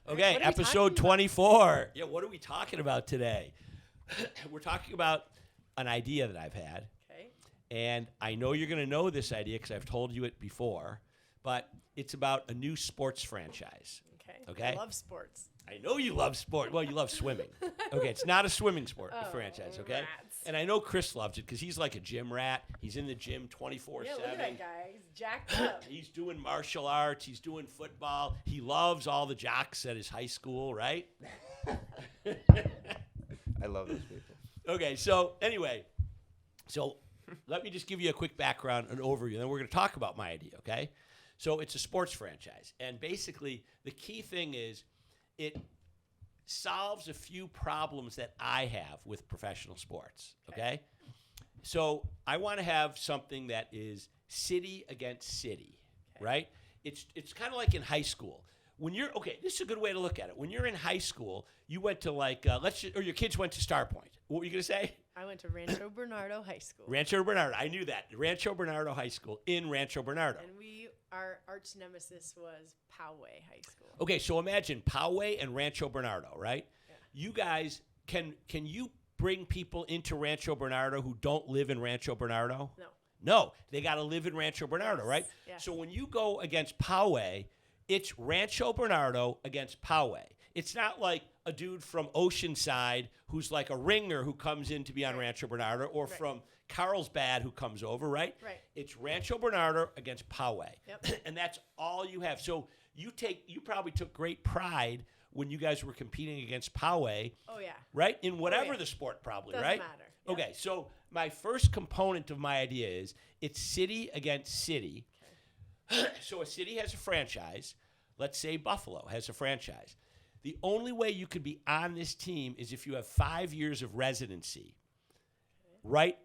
Okay, What are we episode talking about? 24. Yeah, what are we talking about today? We're talking about an idea that I've had, Okay. and I know you're going to know this idea because I've told you it before, but it's about a new sports franchise. Okay. Okay. I love sports. I know you love sport. Well, you love swimming. Okay, it's not a swimming sport Oh, franchise, okay? rats. And I know Chris loves it because he's like a gym rat. He's in the gym 24/7. Yeah, look at that guy. He's jacked up. He's doing martial arts. He's doing football. He loves all the jocks at his high school, right? I love those people. Okay, so anyway, let me just give you a quick background, an overview, and then we're going to talk about my idea, okay? So it's a sports franchise, and basically the key thing is it solves a few problems that I have with professional sports, okay? So I want to have something that is city against city, right? It's kind of like in high school. When you're this is a good way to look at it. When you're in high school, you went to or your kids went to Star Point. What were you gonna say? I went to Rancho Bernardo High School. Rancho Bernardo. I knew that. Rancho Bernardo High School in Rancho Bernardo. And our arch nemesis was Poway High School. Okay, so imagine Poway and Rancho Bernardo, right? Yeah. You guys can you bring people into Rancho Bernardo who don't live in Rancho Bernardo? No. No, they got to live in Rancho Bernardo, Yes, right? yes. So when you go against Poway, it's Rancho Bernardo against Poway. It's not like a dude from Oceanside who's like a ringer who comes in to be on Right. Rancho Bernardo, or Right. from Carlsbad who comes over, right? Right. It's Rancho Bernardo against Poway. Yep. And that's all you have. So you probably took great pride when you guys were competing against Poway, Oh, yeah. right? In whatever yeah. the sport, probably, Doesn't right? matter. Yeah. Okay, so my first component of my idea is it's city against city. So a city has a franchise. Let's say Buffalo has a franchise. The only way you could be on this team is if you have 5 years of residency, right?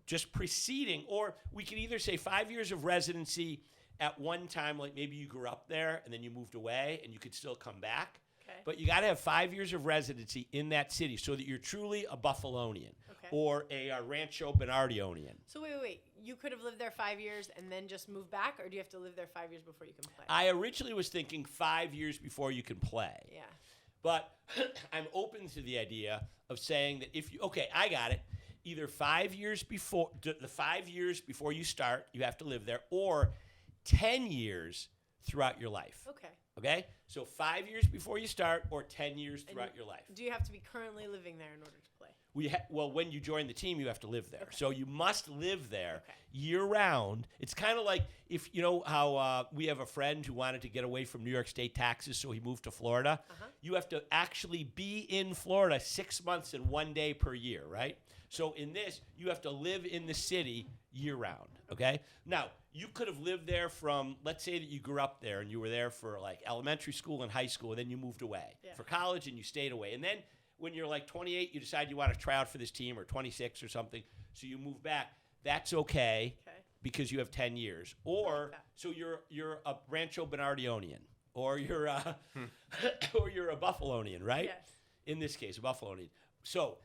Just preceding, or we could either say 5 years of residency at one time, like maybe you grew up there and then you moved away and you could still come back. Okay. But you got to have 5 years of residency in that city so that you're truly a Buffalonian Okay. or a Rancho Bernardionian. So wait. You could have lived there 5 years and then just moved back, or do you have to live there 5 years before you can play? I originally was thinking 5 years before you can play. Yeah. But I'm open to the idea of saying that I got it. Either 5 years before, the 5 years before you start, you have to live there, or 10 years throughout your life. Okay. Okay? So 5 years before you start, or 10 years throughout your life. Do you have to be currently living there in order to play? Well, when you join the team, you have to live there. Okay. So you must live there Okay. year round. It's kind of like if you know how we have a friend who wanted to get away from New York State taxes, so he moved to Florida. Uh-huh. You have to actually be in Florida 6 months and 1 day per year, right? So in this, you have to live in the city year round, okay? Now, you could have lived there from, let's say that you grew up there and you were there for like elementary school and high school, and then you moved away Yeah. for college and you stayed away. And then when you're like 28, you decide you want to try out for this team, or 26 or something, so you move back. That's okay, Okay. because you have 10 years. Or that. so you're a Rancho Bernardionian, or you're a or you're a Buffalonian, right? Yes. In this case, a Buffalonian. So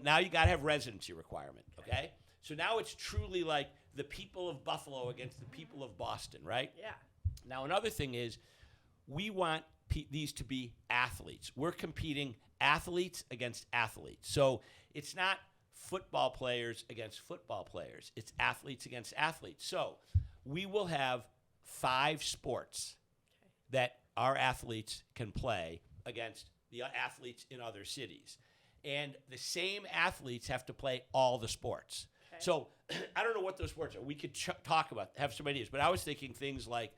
now you got to have residency requirement, okay? So now it's truly like the people of Buffalo against the people of Boston, right? Yeah. Now, another thing is we want these to be athletes. We're competing athletes against athletes. So it's not football players against football players. It's athletes against athletes. So we will have 5 sports that our athletes can play against the athletes in other cities. And the same athletes have to play all the sports. Okay. So I don't know what those sports are. We could talk about, have some ideas. But I was thinking things like,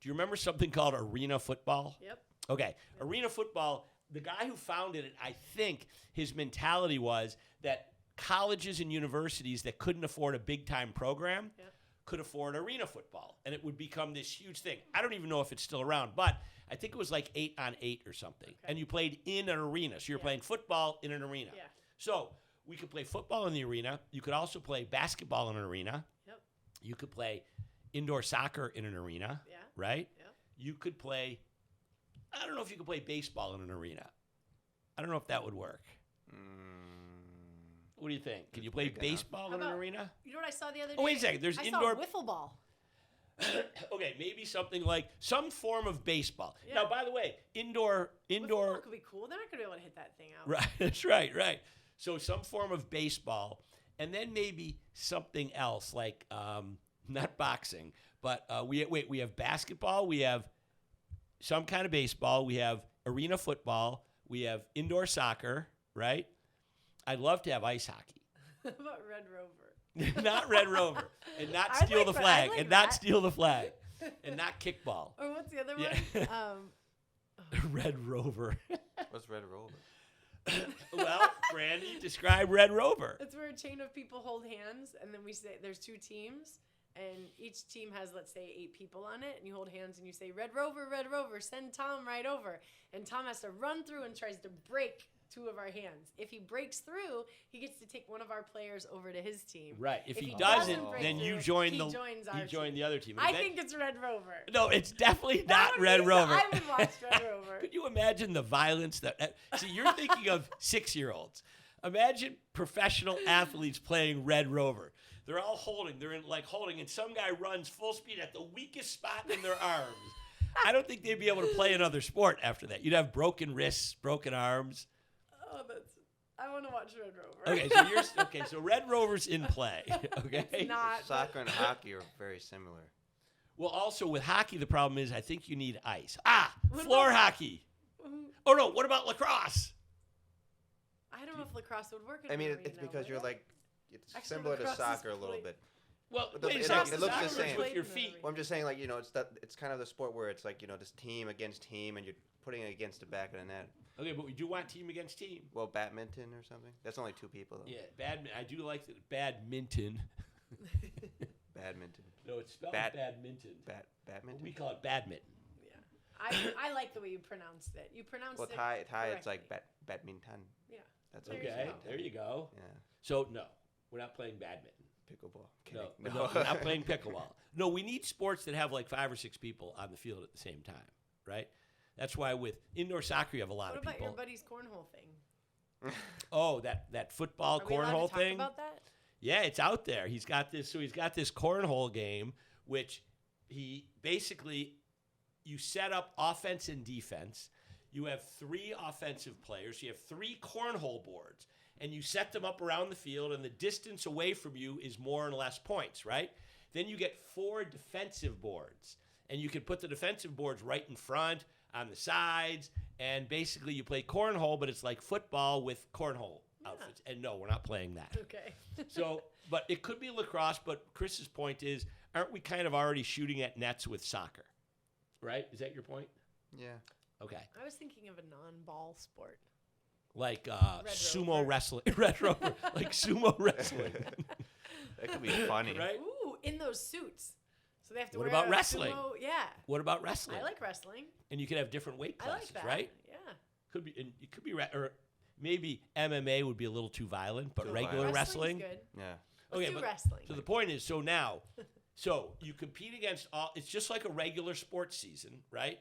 do you remember something called arena football? Yep. Okay. Arena football, the guy who founded it, I think his mentality was that colleges and universities that couldn't afford a big-time program Yep. could afford arena football, and it would become this huge thing. I don't even know if it's still around, but I think it was like 8-on-8 or something. Okay. And you played in an arena. So you're Yeah. playing football in an arena. Yeah. So we could play football in the arena. You could also play basketball in an arena. Yep. You could play indoor soccer in an arena, Yeah. right? Yep. You could play, I don't know if you could play baseball in an arena. I don't know if that would work. What do you think? Can you play big enough. baseball How in an about- arena? You know what I saw the other day? Oh, wait a second. There's I indoor- saw wiffle ball. Okay, maybe something like some form of baseball. Yeah. Now, by the way, indoor. Football could be cool. They're not gonna be able to hit that thing out. Right, that's right. So some form of baseball, and then maybe something else like not boxing, but we have basketball, we have some kind of baseball, we have arena football, we have indoor soccer, right? I'd love to have ice hockey. How about Red Rover? Not Red Rover, and not I'd steal like the that. flag, I'd like and not that. steal the flag, and not kickball. Or what's the other Yeah. one? Red Rover. What's Red Rover? Well, Brandy, describe Red Rover. It's where a chain of people hold hands, and then we say there's 2 teams, and each team has, let's say, 8 people on it, and you hold hands and you say, Red Rover, send Tom right over. And Tom has to run through and tries to break 2 of our hands. If he breaks through, he gets to take one of our players over to his team. Right. If he doesn't doesn't, break then you through, join he the joins our you join team. the other team. I Then- think it's Red Rover. no, it's definitely That not would Red be- Rover. I would watch Red Rover. Could you imagine the violence that? See, you're thinking of 6-year-olds. Imagine professional athletes playing Red Rover. They're all holding. They're in holding, and some guy runs full speed at the weakest spot in their arms. I don't think they'd be able to play another sport after that. You'd have broken wrists, broken arms. Oh, I want to watch Red Rover. Okay, so Red Rover's in play. Okay. It's not. Soccer and hockey are very similar. Well, also with hockey, the problem is I think you need ice. What Floor about- hockey. Oh no, what about lacrosse? I don't know if lacrosse would work. In I mean, an it's arena, because would you're it? like, it's Actually, similar to lacrosse is soccer a little played- bit. Well, But the- wait, it- soccer- it looks the soccer is same. with your Played in feet. an Well, I'm just saying, like, it's kind of the sport where it's like, this team against team, and you're putting it against the back of the net. Okay, but we do want team against team. Well, badminton or something. That's only 2 people, though. Yeah, badminton. I do like the badminton. Badminton. No, it's spelled Bad- badminton. Badminton. We call it badminton. Yeah. I like the way you pronounced it. You pronounced Well, it. Thai, it's like correctly. badminton. Yeah. That's There what you Okay, go. there you go. Yeah. So no, we're not playing badminton. Pickleball. No, Kidding. no, we're not playing pickleball. No, we need sports that have like 5 or 6 people on the field at the same time, right? That's why with indoor soccer you have a lot What of about people. your buddy's cornhole thing? Oh, that football Are we allowed cornhole to talk thing. about that? Yeah, it's out there. He's got this cornhole game, which he basically you set up offense and defense. You have 3 offensive players. You have 3 cornhole boards, and you set them up around the field, and the distance away from you is more and less points, right? Then you get 4 defensive boards, and you can put the defensive boards right in front, on the sides, and basically you play cornhole, but it's like football with cornhole outfits. And no, we're not playing that. Okay. So, but it could be lacrosse, but Chris's point is, aren't we kind of already shooting at nets with soccer? Right? Is that your point? Yeah. Okay. I was thinking of a non-ball sport. Like Red sumo Rover. wrestling. Red Rover. Like sumo wrestling. That could be funny. Right? Ooh, in those suits. So they have to What wear about a wrestling? sumo- Yeah. What about wrestling? I like wrestling. And you could have different weight I classes, like that. right? Yeah. Could be, and it could be, or maybe MMA would be a little too violent, but Too regular violent. wrestling. Wrestling's good. Yeah. Let's Okay, do but- wrestling. So the point is, so you compete against all. It's just like a regular sports season, right?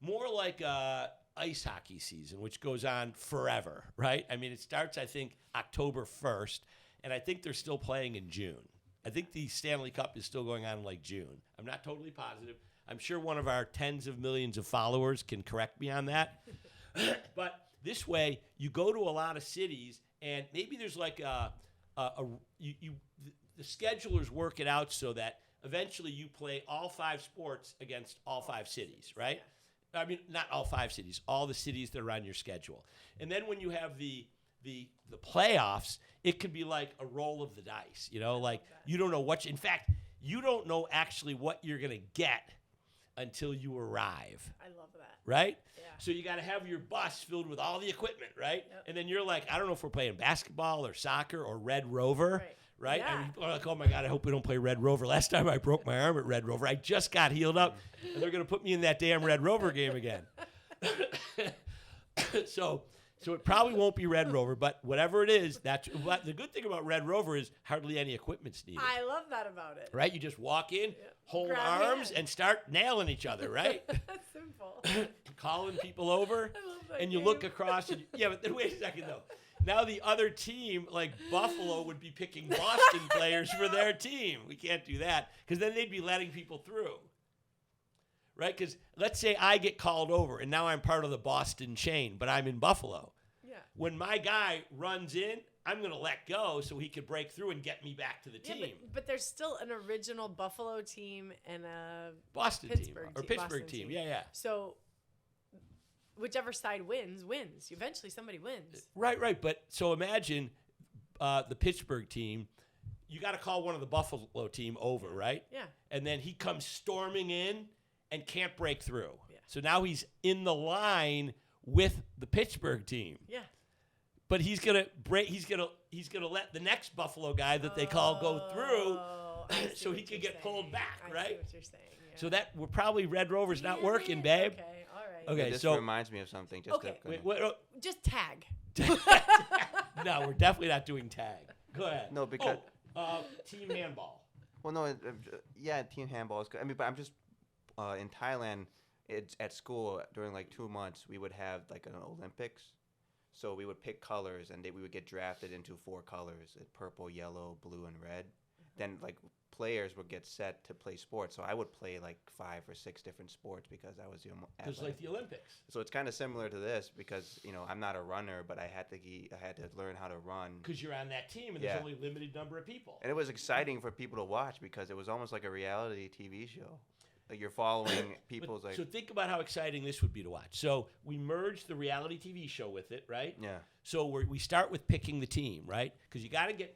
More like a ice hockey season, which goes on forever, right? I mean, it starts, I think, October 1st, and I think they're still playing in June. I think the Stanley Cup is still going on in like June. I'm not totally positive. I'm sure one of our tens of millions of followers can correct me on that. But this way, you go to a lot of cities, and maybe there's like the schedulers work it out so that eventually you play all 5 sports against all 5 cities, right? I mean, not all 5 cities, all the cities that are on your schedule. And then when you have the playoffs, it could be like a roll of the dice, like you don't know in fact, you don't know actually what you're going to get until you arrive, I love that. right? Yeah. So you got to have your bus filled with all the equipment, right? Yep. And then you're like, I don't know if we're playing basketball or soccer or Red Rover, right? Yeah. And people are like, oh my God, I hope we don't play Red Rover. Last time I broke my arm at Red Rover, I just got healed up, and they're going to put me in that damn Red Rover game again. So it probably won't be Red Rover, but whatever it is, but the good thing about Red Rover is hardly any equipment's needed. I love that about it. Right? You just walk in, hold Grab arms, hands. and start nailing each other, right? That's simple. Calling people over, I love that and you game. look across. And but then wait a second though. now the other team, like Buffalo, would be picking Boston players for their team. We can't do that because then they'd be letting people through. Right? Because let's say I get called over and now I'm part of the Boston chain, but I'm in Buffalo. Yeah. When my guy runs in, I'm going to let go so he could break through and get me back to the Yeah, team. but there's still an original Buffalo team and a Boston Pittsburgh team. Or team, Pittsburgh Boston team. team. Yeah. So whichever side wins. Eventually somebody wins. Right. But so imagine the Pittsburgh team. You got to call one of the Buffalo team over, right? Yeah. And then he comes storming in and can't break through. Yeah. So now he's in the line with the Pittsburgh team. Yeah. But he's gonna break. He's gonna let the next Buffalo guy that they call go through, I see so what he can you're get pulled saying. back, I see right? what you're saying. Yeah. So that we're probably Red Rover's not Damn working, it. babe. Okay. All right. Okay, This so reminds me of something. Just Okay. to, wait, Just tag. no, we're definitely not doing tag. Go ahead. No, because- team handball. Well, no, yeah, team handball is good. I mean, but I'm just in Thailand. It's at school during like 2 months. We would have like an Olympics, so we would pick colors, and we would get drafted into 4 colors: purple, yellow, blue, and red. Then like players would get set to play sports. So I would play like 5 or 6 different sports because I was It's athletic. like the Olympics. So it's kind of similar to this because I'm not a runner, but I had to learn how to run. Because you're on that team, and there's Yeah. only a limited number of people. And it was exciting for people to watch because it was almost like a reality TV show. Like you're following people's like So think about how exciting this would be to watch. So we merged the reality TV show with it, right? yeah. So we start with picking the team, right? Because you got to get,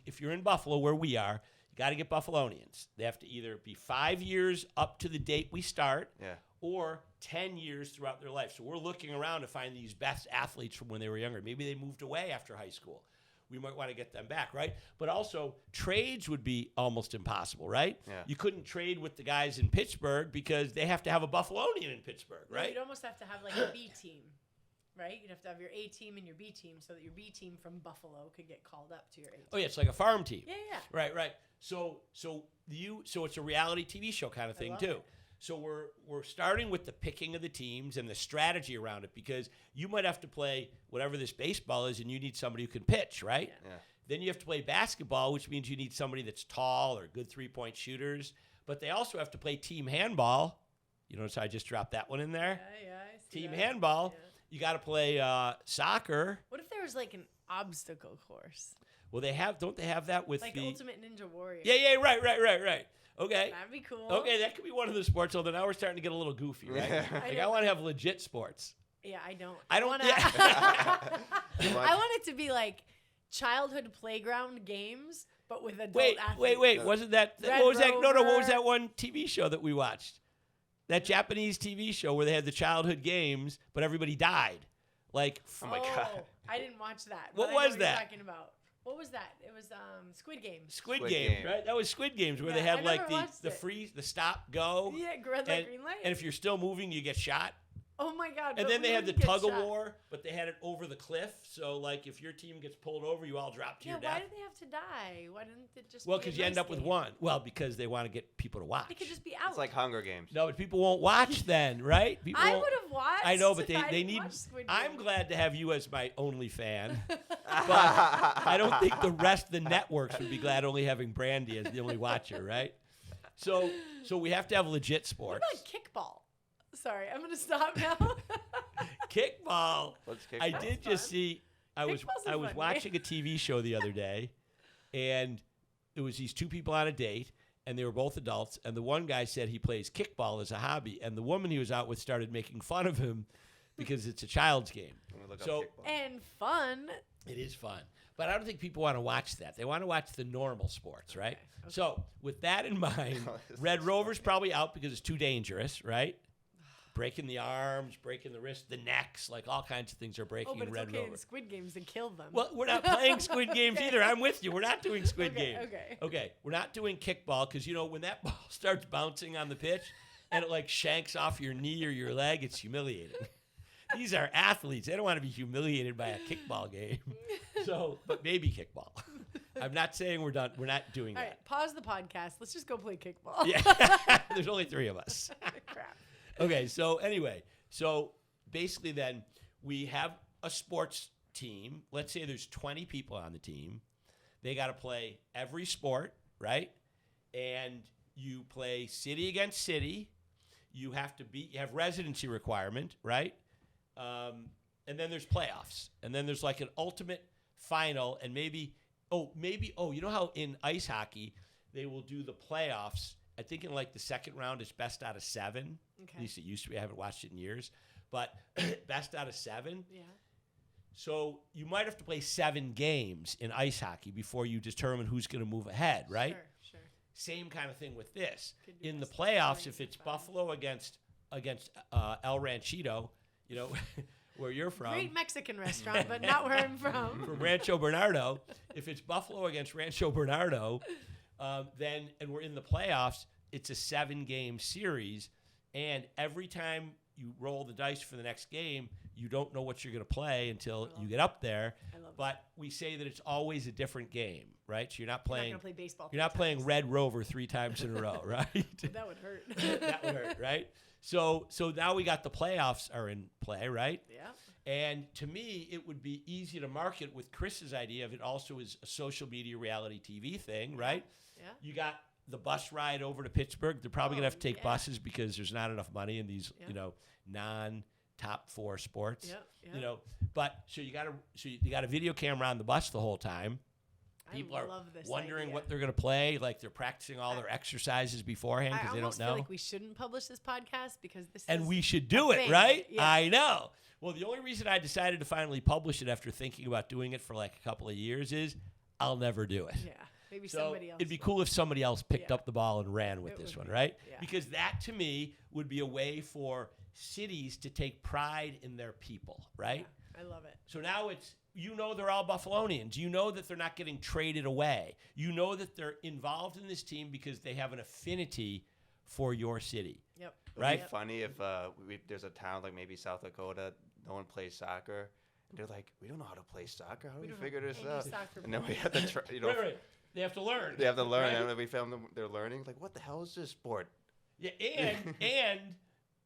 if you're in Buffalo where we are, you got to get Buffalonians. They have to either be 5 years up to the date we start, Yeah. or 10 years throughout their life. So we're looking around to find these best athletes from when they were younger. Maybe they moved away after high school. We might want to get them back, right? But also, trades would be almost impossible, right? Yeah. You couldn't trade with the guys in Pittsburgh because they have to have a Buffalonian in Pittsburgh, No, right? you'd almost have to have like a B team, right? You'd have to have your A team and your B team so that your B team from Buffalo could get called up to your A team. Oh, yeah, it's like a farm team. Yeah. Right. So it's a reality TV show kind of I thing love too. it. So we're starting with the picking of the teams and the strategy around it because you might have to play whatever this baseball is and you need somebody who can pitch, right? Yeah. Yeah. Then you have to play basketball, which means you need somebody that's tall or good 3-point shooters. But they also have to play team handball. You notice I just dropped that one in there? Yeah, I see Team that. handball. Yeah. You got to play soccer. What if there was like an obstacle course? Well, don't they have that with Like the Ultimate Ninja Warrior. Yeah, right. Okay. That'd be cool. Okay, that could be one of the sports, although now we're starting to get a little goofy, right? Yeah. Like, I want to have legit sports. Yeah, I don't. I don't- wanna, yeah. I want it to be like childhood playground games, but with adult Wait. athletes. Wasn't that, Red what was that? No, what was Rover. that one TV show that we watched? That Japanese TV show where they had the childhood games, but everybody died. Like, Oh my God. I didn't watch that. What but I know was you're that? talking about. What was that? It was Squid Game. Squid Squid Games, Game. right? That was Squid Games where Yeah, they had I like never watched the it. freeze, the stop, go. Yeah, red light, and, green light. and if you're still moving, you get shot. Oh my God. And but then we they had the wouldn't get tug of shot. war, but they had it over the cliff. So, like, if your team gets pulled over, you all drop to Yeah, your why death. did they have to die? Why didn't it just Well, be a because you end nice up with game? one. Well, because they want to get people to watch. They could just be out. It's like Hunger Games. No, but people won't watch then, right? People I won't- would have watched. I know, but I they didn't need. watch Squid I'm Game. glad to have you as my only fan, but I don't think the rest of the networks would be glad only having Brandy as the only watcher, right? So we have to have legit What sports. about kickball? Sorry, I'm gonna stop now. Kickball. Let's kick I it. did That's just fun. see. I was Kickball's a fun watching a TV show the other day, and it was these two people on a date, and they were both adults. And the one guy said he plays kickball as a hobby, and the woman he was out with started making fun of him because it's a child's game. I'm gonna look up So- kickball. And fun. It is fun, but I don't think people want to watch that. They want to watch the normal sports, right? Okay. So with that in mind, This Red is Rover's probably out because it's too dangerous, right? Breaking the arms, breaking the wrists, the necks, like all kinds of things are breaking Oh, but in it's Red okay Rover. in Squid Games to kill them. Well, we're not playing Squid Games Okay. either. I'm with you. We're not doing Squid Okay, Games. okay. We're not doing kickball because, when that ball starts bouncing on the pitch and it like shanks off your knee or your leg, it's humiliating. These are athletes. They don't want to be humiliated by a kickball game. So, but maybe kickball. I'm not saying we're done. We're not doing All that. right, pause the podcast. Let's just go play kickball. Yeah. There's only 3 of us. Crap. Okay. So anyway, basically then we have a sports team, let's say there's 20 people on the team, they got to play every sport, right? And you play city against city. You have residency requirement, right? And then there's playoffs. And then there's like an ultimate final. And maybe, you know how in ice hockey, they will do the playoffs. I think in like the second round, it's best out of 7. Okay. At least it used to be. I haven't watched it in years. But best out of 7. Yeah. So you might have to play 7 games in ice hockey before you determine who's going to move ahead, right? Sure. Same kind of thing with this. Could do In the best of playoffs, 3 if it's and 5. Buffalo against El Ranchito, you know, where you're from, Great Mexican restaurant, but not where I'm from. from Rancho Bernardo, if it's Buffalo against Rancho Bernardo, then and we're in the playoffs, it's a 7-game series, and every time you roll the dice for the next game, you don't know what you're going to play until you get up there. I love But we say that it's always a different game, right? So you're not I'm not playing. gonna play baseball. You're not 3 playing times. Red Rover 3 times in a row, right? That would hurt. That would hurt, right? So now we got the playoffs are in play, right? Yeah. And to me, it would be easy to market with Chris's idea of it also is a social media reality TV thing, right? Yeah. You got the bus ride over to Pittsburgh. They're probably going to have to take yeah. buses because there's not enough money in these, Yeah. non-top 4 sports. Yeah. But so you got a video camera on the bus the whole time. People I are love this wondering idea. what they're going to play. Like they're practicing all their exercises beforehand I because they don't almost know. feel like we shouldn't publish this podcast because this And is we should do it, thing. right? Yeah. I know. Well, the only reason I decided to finally publish it after thinking about doing it for like a couple of years is I'll never do it. Yeah. Maybe So somebody else. it'd be will. cool if somebody else picked Yeah. up the ball and ran with It this would one, be, right? yeah. Because that to me would be a way for cities to take pride in their people, right? Yeah, I love it. So now it's, they're all Buffalonians. You know that they're not getting traded away. You know that they're involved in this team because they have an affinity for your city. Yep. Right? It'd be funny if there's a town like maybe South Dakota, no one plays soccer, and they're like, we don't know how to play soccer. How do we don't figure have this any out? soccer And then we have to, Right. They have to learn. they have to learn. Right? And then we found them, they're learning. Like, what the hell is this sport? Yeah, and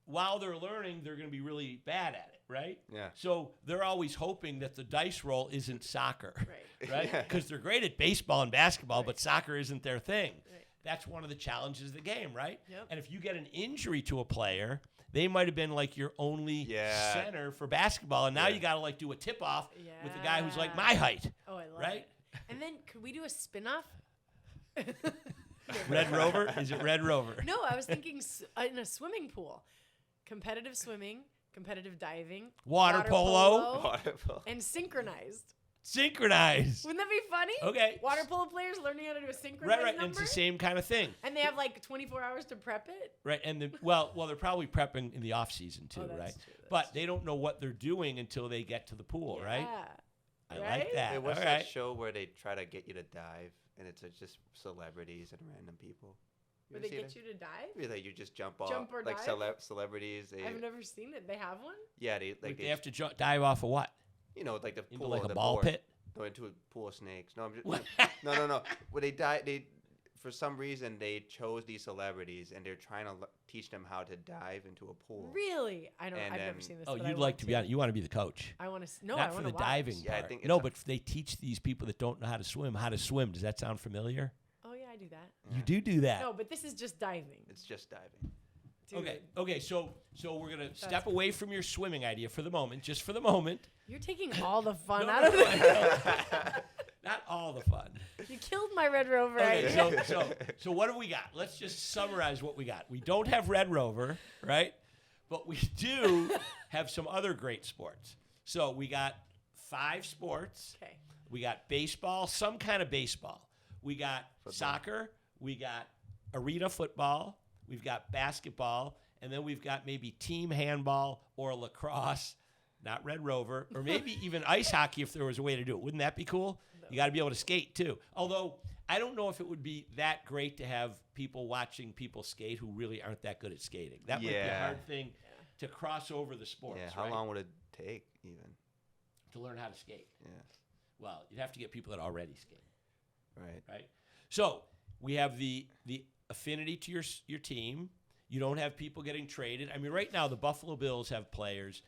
while they're learning, they're going to be really bad at it, right? Yeah. So they're always hoping that the dice roll isn't soccer, Right. right? Yeah. Because they're great at baseball and basketball, Right. but soccer isn't their thing. Right. That's one of the challenges of the game, right? Yep. And if you get an injury to a player, they might have been like your only Yeah. center for basketball, and now Yeah. you got to like do a tip off with a guy who's like Yeah. my height, Oh, I love right? it. And then could we do a spin-off? Red Rover? Is it Red Rover? No, I was thinking in a swimming pool. Competitive swimming, competitive diving, Water polo. Wonderful. and synchronized. Synchronized. Wouldn't that be funny? Okay. Water polo players learning how to do a synchronized Right. And number. it's the same kind of thing. And they have like 24 hours to prep it. Right, and well, they're probably prepping in the off season too, Oh, that's right? true, that's But they don't know what they're doing until they get to the pool, right? Yeah. I Right? like that. Hey, what's All that right. show where they try to get you to dive, and it's just celebrities and random people? Where ever they seen get it? you to dive? Yeah, like you just jump off, Jump or like dive? celebrities. They, I've never seen it. They have one? yeah, they Like like they have to dive off of what? like the Into pool, like a the ball board. pit? No, into a pool of snakes. No, I'm just What? no. When they die, for some reason they chose these celebrities, and they're trying to teach them how to dive into a pool. Really? I've And never then- seen this. Oh, but I you'd want like to be on. You want to be the coach, I want to. No, not I for want the to watch. diving Yeah, I part. think No, it's a- but they teach these people that don't know how to swim how to swim. Does that sound familiar? Oh yeah, I do that. You do that. No, but this is just diving. It's just diving. Dude, Okay. So we're gonna step away from your swimming idea for the moment, just for the moment. You're taking all the fun No, out no, of no, it. Not all the fun. You killed my Red Rover Okay, idea. so what have we got? Let's just summarize what we got. We don't have Red Rover, right? But we do have some other great sports. So we got 5 sports. Okay. We got baseball, some kind of baseball. We got soccer. We got arena football. We've got basketball. And then we've got maybe team handball or lacrosse, not Red Rover, or maybe even ice hockey if there was a way to do it. Wouldn't that be cool? You got to be able to skate too. Although I don't know if it would be that great to have people watching people skate who really aren't that good at skating. That might be a Yeah. hard thing to cross over the sports. Yeah, how right? long would it take even? To learn how to skate? Yeah, Well, you'd have to get people that already skate, right. right? So we have the affinity to your team. You don't have people getting traded. I mean, right now the Buffalo Bills have players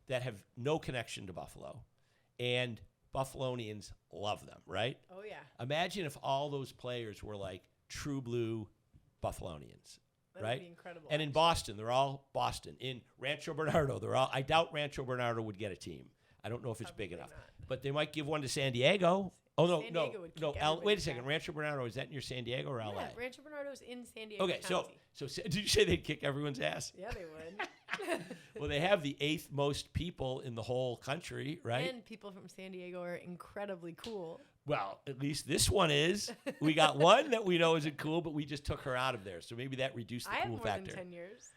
that have no connection to Buffalo, and Buffalonians love them, right? Oh yeah, Imagine if all those players were like true blue Buffalonians, that right? would be incredible. And in actually. Boston, they're all Boston. In Rancho Bernardo, they're all. I doubt Rancho Bernardo would get a team. I don't know if it's big Probably enough, not. but they might give one to San Diego. Oh no, San no, Diego would no. kick Wait a everybody's second. ass. Rancho Bernardo, is that near San Diego or LA? Yeah, Rancho Bernardo's in San Diego Okay, County. so did you say they'd kick everyone's ass? Yeah, they would. Well, they have the 8th most people in the whole country, right? And people from San Diego are incredibly cool. Well, at least this one is. We got one that we know isn't cool, but we just took her out of there, so maybe that reduced the I have cool more factor. than 10 years.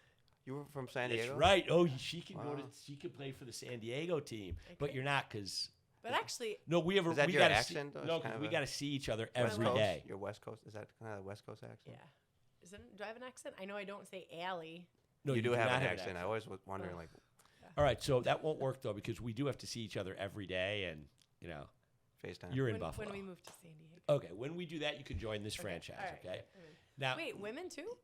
You were from San That's Diego? right. Oh, she can go to. Wow. She can play for the San Diego team, I but could. you're not because. But actually, No, we have. Is that we your gotta accent, See, though? no, It's kind 'cause of we a got to see each other West every Coast? day. Your West Coast? Is that kind of a West Coast accent? yeah. Do I have an accent? I know I don't say alley. No, you do have not an accent. I always was wondering, Oh. like, All right, so that won't work though because we do have to see each other every day, and FaceTime. you're in when, Buffalo. When we move to San Diego. Okay, when we do that, you can join this Okay, franchise. all right. Okay. Now, Wait, women too?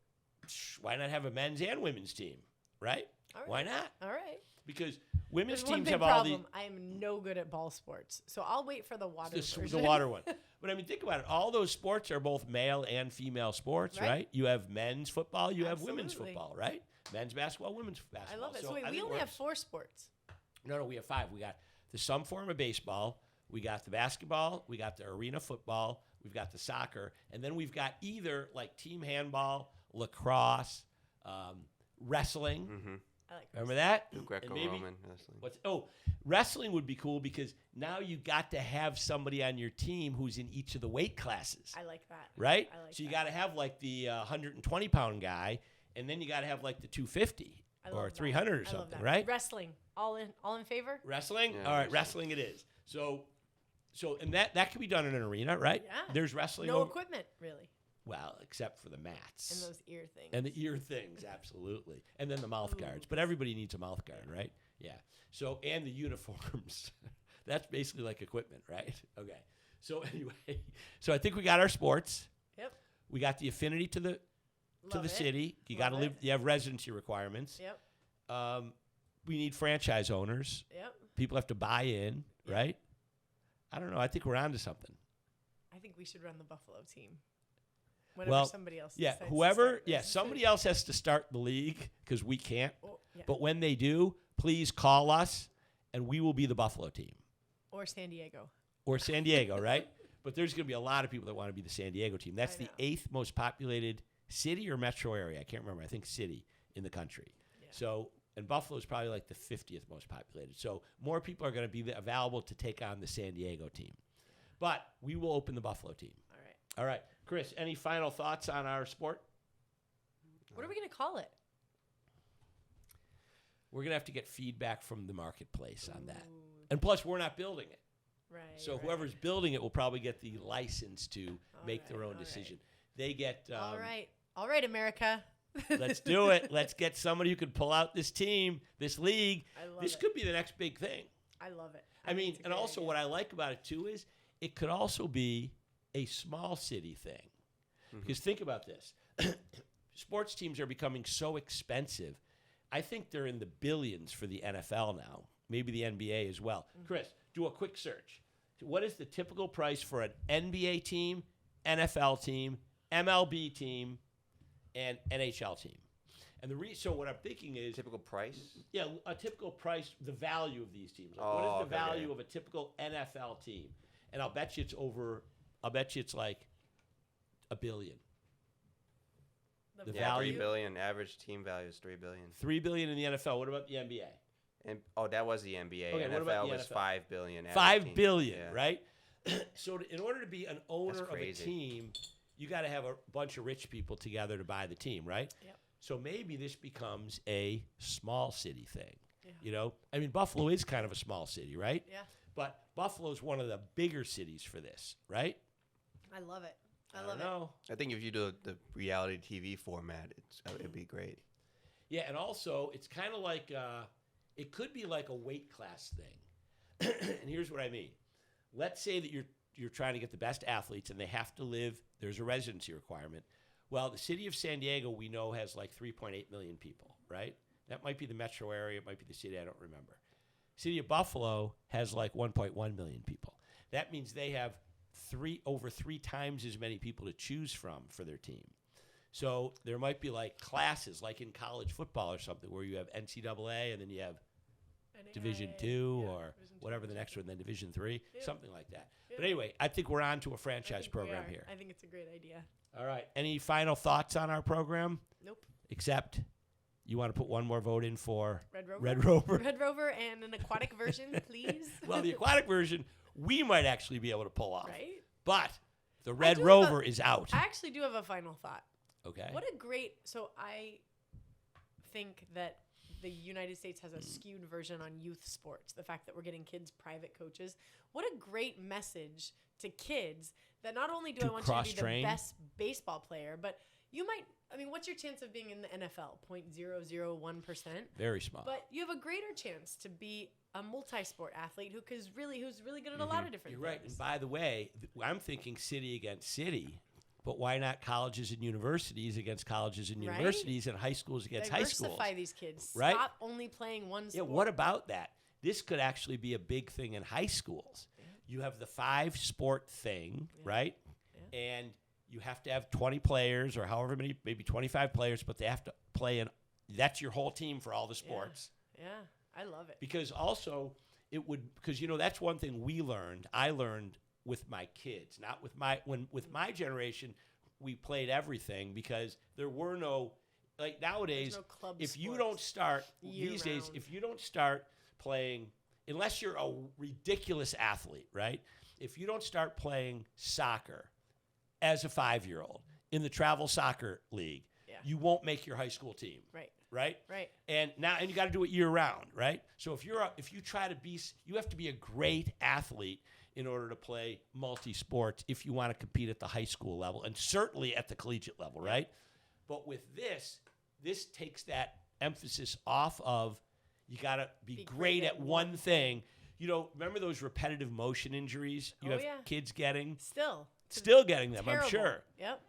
why not have a men's and women's team? Right? All right. Why not? All right. Because women's There's one teams big have all problem. the I am no good at ball sports, so I'll wait for the water the version. water one. But I mean, think about it. All those sports are both male and female sports, right? Right. You have men's football, you have women's Absolutely. football, right? Men's basketball, women's I basketball. love it. So So wait, I we think it only have works. 4 sports. No, we have 5. We got the some form of baseball, we got the basketball, we got the arena football, we've got the soccer, and then we've got either like team handball, lacrosse, wrestling. Mm-hmm. I like Remember that? Do And Greco-Roman wrestling. wrestling would be cool because now you got to have somebody on your team who's in each of the weight classes, I like that. right? I like So you that. got to have like the 120-pound guy, and then you got to have like the 250 I or love that. 300 or I love something, that. right? Wrestling. All in favor? Wrestling? Yeah, All right, wrestling. wrestling it is. So and that can be done in an arena, right? Yeah. There's wrestling No over, equipment, really. well, except for the mats. And those ear things. And the ear things, absolutely. And then the mouth guards. But everybody needs a mouth guard, right? Yeah. So, and the uniforms. That's basically like equipment, right? Okay. So anyway, so I think we got our sports. Yep. We got the affinity to the Love it. city. You got to Love live. it. You have residency requirements. Yep. We need franchise owners. Yep. People have to buy in, Yeah. right? I don't know. I think we're on to something. I think we should run the Buffalo team. Whenever Well, somebody else Yeah, decides to whoever, start yeah, this. somebody else has to start the league because we can't. Oh, yeah. But when they do, please call us, and we will be the Buffalo team Or San Diego. or San Diego, right? But there's going to be a lot of people that want to be the San Diego team. That's I the know. 8th most populated city or metro area. I can't remember. I think city in the country. Yeah. So, and Buffalo is probably like the 50th most populated. So more people are going to be available to take on the San Diego team. But we will open the Buffalo team. All right. All right. Chris, any final thoughts on our sport? What are we going to call it? We're going to have to get feedback from the marketplace on that. Ooh, And plus, we're not building it. right. So right. whoever's building it will probably get the license to make their own all right. decision. They get. All right. All right, America. Let's do it. Let's get somebody who can pull out this team, this league. I love This it. could be the next big thing. I love it. I think mean, it's a and great also idea. what I like about it too is it could also be a small city thing. Because think about this. Sports teams are becoming so expensive. I think they're in the billions for the NFL now, maybe the NBA as well. Chris, do a quick search. What is the typical price for an NBA team, NFL team, MLB team, and NHL team? And so what I'm thinking is, Typical price? yeah, a typical price, the value of these teams. Like, Oh, what is the okay, value okay. of a typical NFL team? And I'll bet you it's like $1 billion. the Yeah, value- 3 billion. Average team value is 3 billion. $3 billion in the NFL. What about the NBA? And that was the NBA. Okay, what NFL about the was NFL? 5 billion. average $5 team. billion, Yeah. right? So in order to be an owner of a crazy. team, you got to have a bunch of rich people together to buy the team, right? Yep. So maybe this becomes a small city thing. Yeah. You know, I mean, Buffalo is kind of a small city, right? Yeah. But Buffalo's one of the bigger cities for this, right? I love it. I don't love it. know. I think if you do the reality TV format, it'd be great. Yeah, and also it's kind of like it could be like a weight class thing. And here's what I mean. Let's say that you're trying to get the best athletes and they have to live, there's a residency requirement. Well, the city of San Diego, we know, has like 3.8 million people, right? That might be the metro area, it might be the city, I don't remember. City of Buffalo has like 1.1 million people. That means they have over three times as many people to choose from for their team. So there might be like classes, like in college football or something, where you have NCAA and then you have Division II or whatever the next one, then Division III, something like that. But anyway, I think we're on to a franchise program here. I think it's a great idea. All right. Any final thoughts on our program? Nope. Except you want to put one more vote in for Red Rover. Red Rover. Red Rover and an aquatic version, please. Well, the aquatic version we might actually be able to pull off. Right? But the Red do have Rover is out. I actually do have a final thought. Okay. What a great. So I think that the United States has a skewed version on youth sports. The fact that we're getting kids private coaches. What a great message to kids that not only do To I want you to be the cross-train? best baseball player, but you might. I mean, what's your chance of being in the NFL? 0.001%. Very small. But you have a greater chance to be a multi-sport athlete who's really good at a lot of different You're right. things. And by the way, I'm thinking city against city. But why not colleges and universities against colleges and Right? universities and high schools against high schools? Diversify these kids. Right? Stop only playing one Yeah, sport. what about that? This could actually be a big thing in high schools. You have the 5-sport thing, right? Yeah. And you have to have 20 players or however many, maybe 25 players, but they have to play in. That's your whole team for all the sports. Yeah, I love it. Because also it would, because that's one thing I learned with my kids, not with with my generation, we played everything because there were no, like nowadays, There's no club if you sports don't start year these days, round. if you don't start playing, unless you're a ridiculous athlete, right? If you don't start playing soccer as a 5-year-old in the travel soccer league, Yeah. you won't make your high school team, Right. right? Right. And you got to do it year round, right? So if you try to be, you have to be a great athlete in order to play multi-sports if you want to compete at the high school level and certainly at the collegiate level, right? But with this takes that emphasis off of you got to be great at one thing. Remember those repetitive motion injuries you have yeah. kids getting? Still Getting them, terrible. I'm sure. Yep.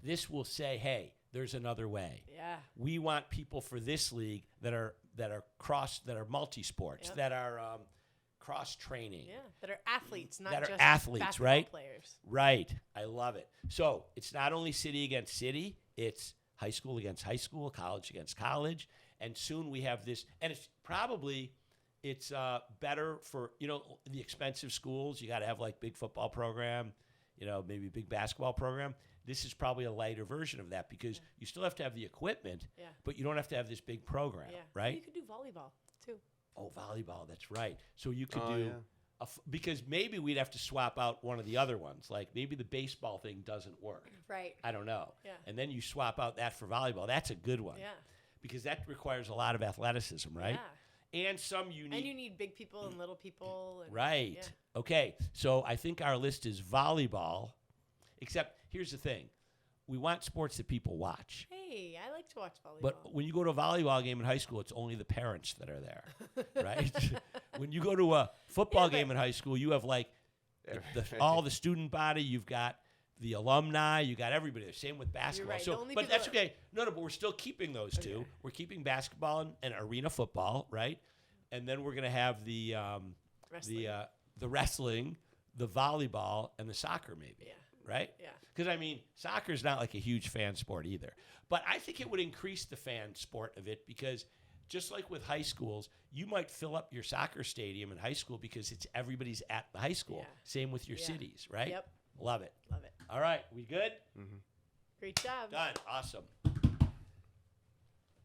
This will say, hey, there's another way. Yeah. We want people for this league that are multi-sports, Yep. that are cross-training. Yeah. That are athletes, not That are just athletes, basketball right? players. Right. I love it. So it's not only city against city, it's high school against high school, college against college. And soon we have this, and it's better for, the expensive schools. You got to have like big football program, maybe big basketball program. This is probably a lighter version of that because you still have to have the equipment, Yeah. but you don't have to have this big program, Yeah. right? You could do volleyball too. Oh, volleyball, that's right. So you could Oh, do yeah. because maybe we'd have to swap out one of the other ones. Like maybe the baseball thing doesn't work. Right. I don't know. Yeah. And then you swap out that for volleyball. That's a good one. Yeah. Because that requires a lot of athleticism, right? Yeah. And some unique. And you need big people and little people. And, Right. Yeah. Okay. So I think our list is volleyball, except here's the thing. We want sports that people watch. Hey, I like to watch volleyball. But when you go to a volleyball game in high school, it's only the parents that are there, right? When you go to a football game in high school, you have like all the student body. You've got the alumni. You got everybody there. Same with basketball. right. So, The only but people that's okay. No, but we're still keeping those two. Okay. We're keeping basketball and arena football, right? And then we're gonna have the Wrestling. the wrestling, the volleyball, and the soccer, maybe. Yeah. Right? Yeah. Because, soccer is not like a huge fan sport either. But I think it would increase the fan sport of it because just like with high schools, you might fill up your soccer stadium in high school because everybody's at the high school. Yeah. Same with your Yeah. cities, right? Yep. Love it. Love it. All right. We good? Great job. Done. Awesome.